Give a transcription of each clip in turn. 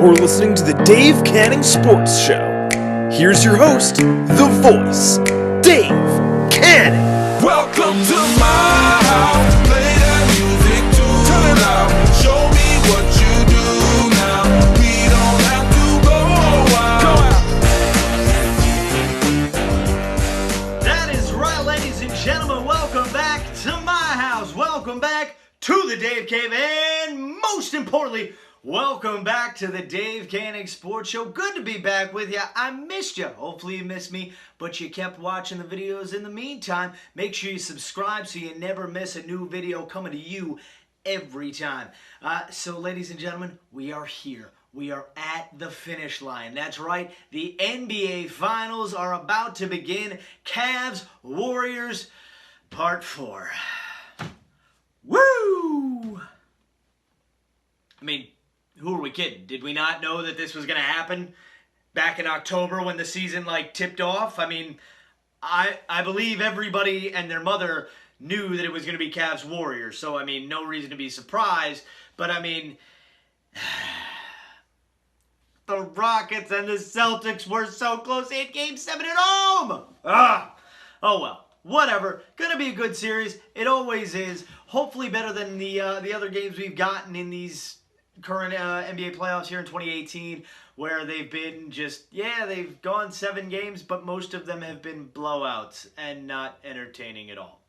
You're listening to the Dave Canning Sports Show. Here's your host, the voice, Dave Canning. Welcome to my house. Play that music too loud. Show me what you do now. We don't have to go out. That is right, ladies and gentlemen. Welcome back to my house. Welcome back to the Dave Cave, and most importantly, welcome back to the Dave Canning Sports Show. Good to be back with you. I missed you. Hopefully you missed me, but you kept watching the videos in the meantime. Make sure you subscribe so you never miss a new video coming to you every time. So ladies and gentlemen, we are here. We are at the finish line. That's right. The NBA Finals are about to begin. Cavs, Warriors, Part 4. Woo! I mean, who are we kidding? Did we not know that this was going to happen back in October when the season, tipped off? I mean, I believe everybody and their mother knew that it was going to be Cavs Warriors. So, I mean, no reason to be surprised. But, I mean, the Rockets and the Celtics were so close. They had Game 7 at home. Oh, well. Whatever. Going to be a good series. It always is. Hopefully better than the other games we've gotten in these current NBA playoffs here in 2018, where they've been they've gone 7 games, but most of them have been blowouts and not entertaining at all.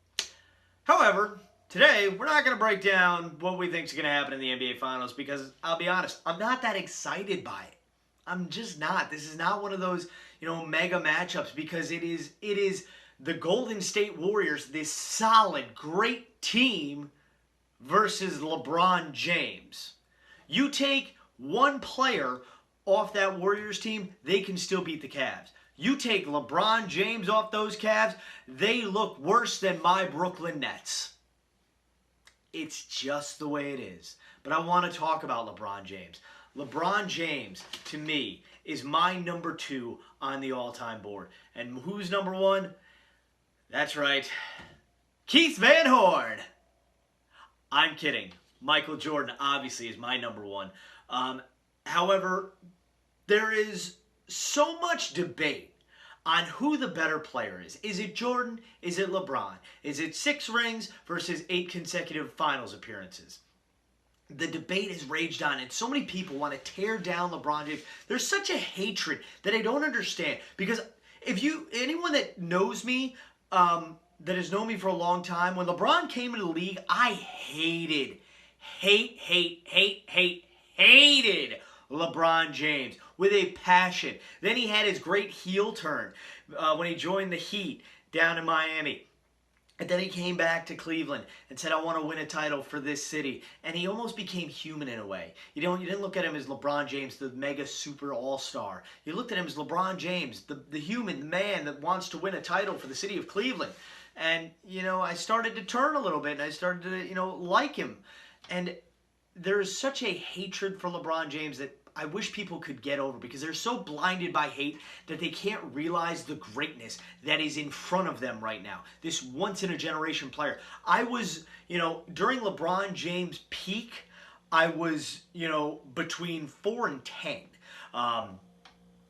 However, today we're not going to break down what we think is going to happen in the NBA Finals because, I'll be honest, I'm not that excited by it. I'm just not. This is not one of those, mega matchups because it is the Golden State Warriors, this solid, great team, versus LeBron James. You take one player off that Warriors team, they can still beat the Cavs. You take LeBron James off those Cavs, they look worse than my Brooklyn Nets. It's just the way it is. But I want to talk about LeBron James. LeBron James, to me, is my number 2 on the all-time board. And who's number 1? That's right, Keith Van Horn. I'm kidding. Michael Jordan obviously is my number 1. However, there is so much debate on who the better player is. Is it Jordan? Is it LeBron? Is it 6 rings versus 8 consecutive finals appearances? The debate has raged on, and so many people want to tear down LeBron James. There's such a hatred that I don't understand. Because anyone that knows me, that has known me for a long time, when LeBron came into the league, I hated LeBron James with a passion. Then he had his great heel turn when he joined the Heat down in Miami. And then he came back to Cleveland and said, I want to win a title for this city. And he almost became human in a way. You didn't look at him as LeBron James, the mega super all-star. You looked at him as LeBron James, the human, the man that wants to win a title for the city of Cleveland. And, I started to turn a little bit, and I started to, like him. And there's such a hatred for LeBron James that I wish people could get over, because they're so blinded by hate that they can't realize the greatness that is in front of them right now. This once-in-a-generation player. I was, during LeBron James' peak, I was, between 4 and 10.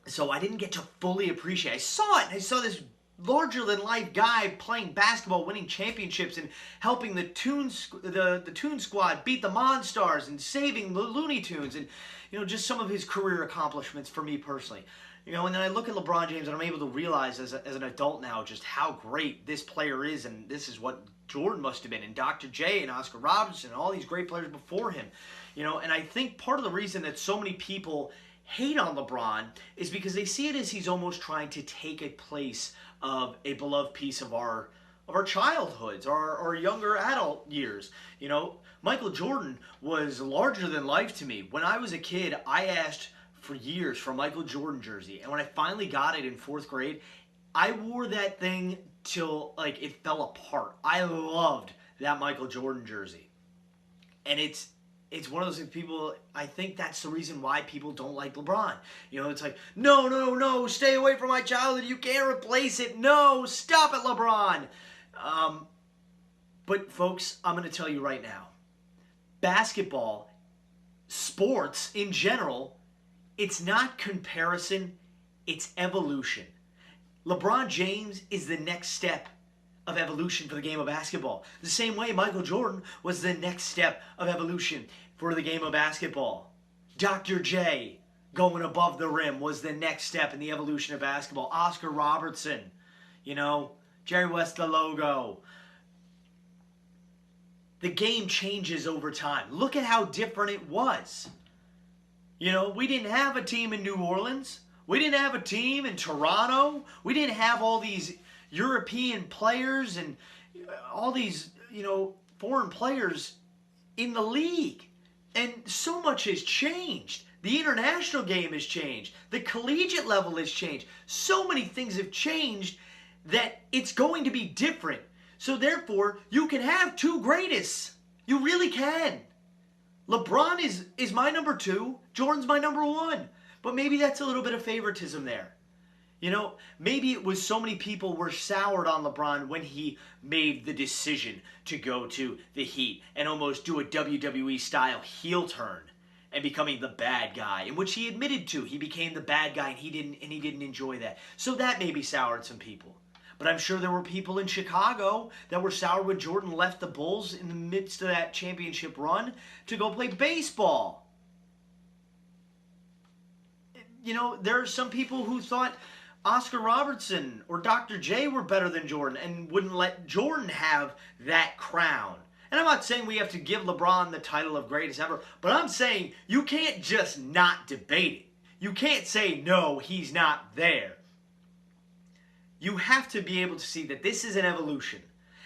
So I didn't get to fully appreciate it. I saw it, and I saw this larger-than-life guy playing basketball, winning championships, and helping the Toon Squad beat the Monstars and saving the Looney Tunes, and just some of his career accomplishments for me personally. And then I look at LeBron James, and I'm able to realize as an adult now just how great this player is, and this is what Jordan must have been, and Dr. J and Oscar Robertson and all these great players before him. And I think part of the reason that so many people hate on LeBron is because they see it as he's almost trying to take a place of a beloved piece of our childhoods, our younger adult years. Michael Jordan was larger than life to me. When I was a kid, I asked for years for a Michael Jordan jersey, and when I finally got it in 4th grade, I wore that thing till it fell apart. I loved that Michael Jordan jersey. And it's one of those things people, I think that's the reason why people don't like LeBron. It's like, no, stay away from my childhood. You can't replace it. No, stop it, LeBron. But folks, I'm going to tell you right now, basketball, sports in general, it's not comparison, it's evolution. LeBron James is the next step of evolution for the game of basketball. The same way Michael Jordan was the next step of evolution for the game of basketball. Dr. J going above the rim was the next step in the evolution of basketball. Oscar Robertson, Jerry West the logo. The game changes over time. Look at how different it was. We didn't have a team in New Orleans. We didn't have a team in Toronto. We didn't have all these European players and all these, foreign players in the league. And so much has changed. The international game has changed. The collegiate level has changed. So many things have changed that it's going to be different. So therefore, you can have two greatest. You really can. LeBron is my number 2. Jordan's my number 1. But maybe that's a little bit of favoritism there. Maybe it was so many people were soured on LeBron when he made the decision to go to the Heat and almost do a WWE style heel turn and becoming the bad guy, in which he admitted to. He became the bad guy and he didn't enjoy that. So that maybe soured some people. But I'm sure there were people in Chicago that were sour when Jordan left the Bulls in the midst of that championship run to go play baseball. There are some people who thought Oscar Robertson or Dr. J were better than Jordan and wouldn't let Jordan have that crown. And I'm not saying we have to give LeBron the title of greatest ever, but I'm saying you can't just not debate it. You can't say, no, he's not there. You have to be able to see that this is an evolution.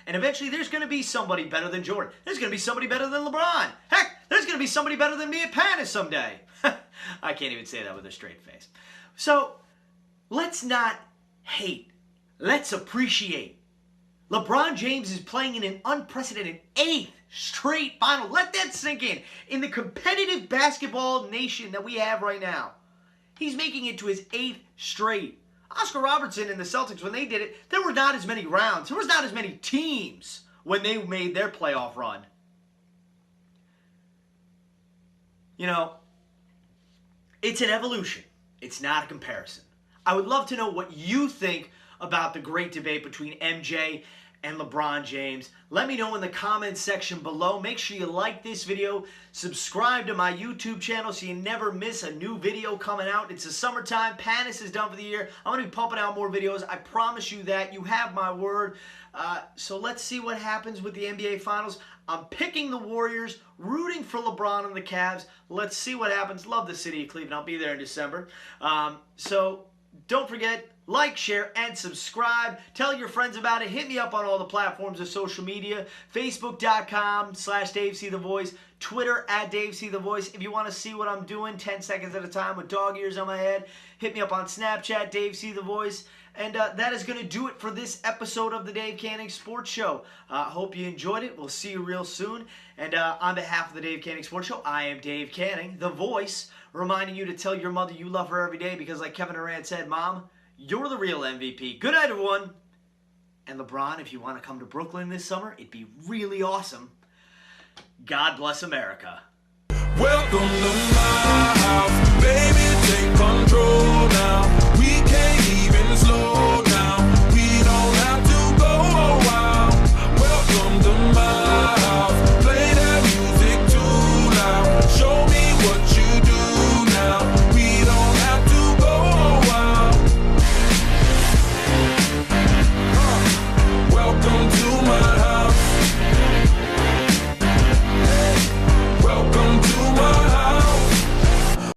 And eventually there's going to be somebody better than Jordan. There's going to be somebody better than LeBron. Heck, there's going to be somebody better than me at Panis someday. I can't even say that with a straight face. So, let's not hate. Let's appreciate. LeBron James is playing in an unprecedented 8th straight final. Let that sink in. In the competitive basketball nation that we have right now, he's making it to his 8th straight. Oscar Robertson and the Celtics, when they did it, there were not as many rounds. There was not as many teams when they made their playoff run. It's an evolution. It's not a comparison. I would love to know what you think about the great debate between MJ and LeBron James. Let me know in the comments section below. Make sure you like this video. Subscribe to my YouTube channel so you never miss a new video coming out. It's the summertime. Panis is done for the year. I'm going to be pumping out more videos. I promise you that. You have my word. So let's see what happens with the NBA Finals. I'm picking the Warriors, rooting for LeBron and the Cavs. Let's see what happens. Love the city of Cleveland. I'll be there in December. So don't forget, like, share, and subscribe. Tell your friends about it. Hit me up on all the platforms of social media. Facebook.com/DaveCTheVoice. Twitter @DaveCTheVoice. If you want to see what I'm doing 10 seconds at a time with dog ears on my head, hit me up on Snapchat, DaveCTheVoice. And that is going to do it for this episode of the Dave Canning Sports Show. Hope you enjoyed it. We'll see you real soon. And on behalf of the Dave Canning Sports Show, I am Dave Canning, the voice, reminding you to tell your mother you love her every day because, like Kevin Durant said, Mom, you're the real MVP. Good night, everyone. And LeBron, if you want to come to Brooklyn this summer, it'd be really awesome. God bless America. Welcome to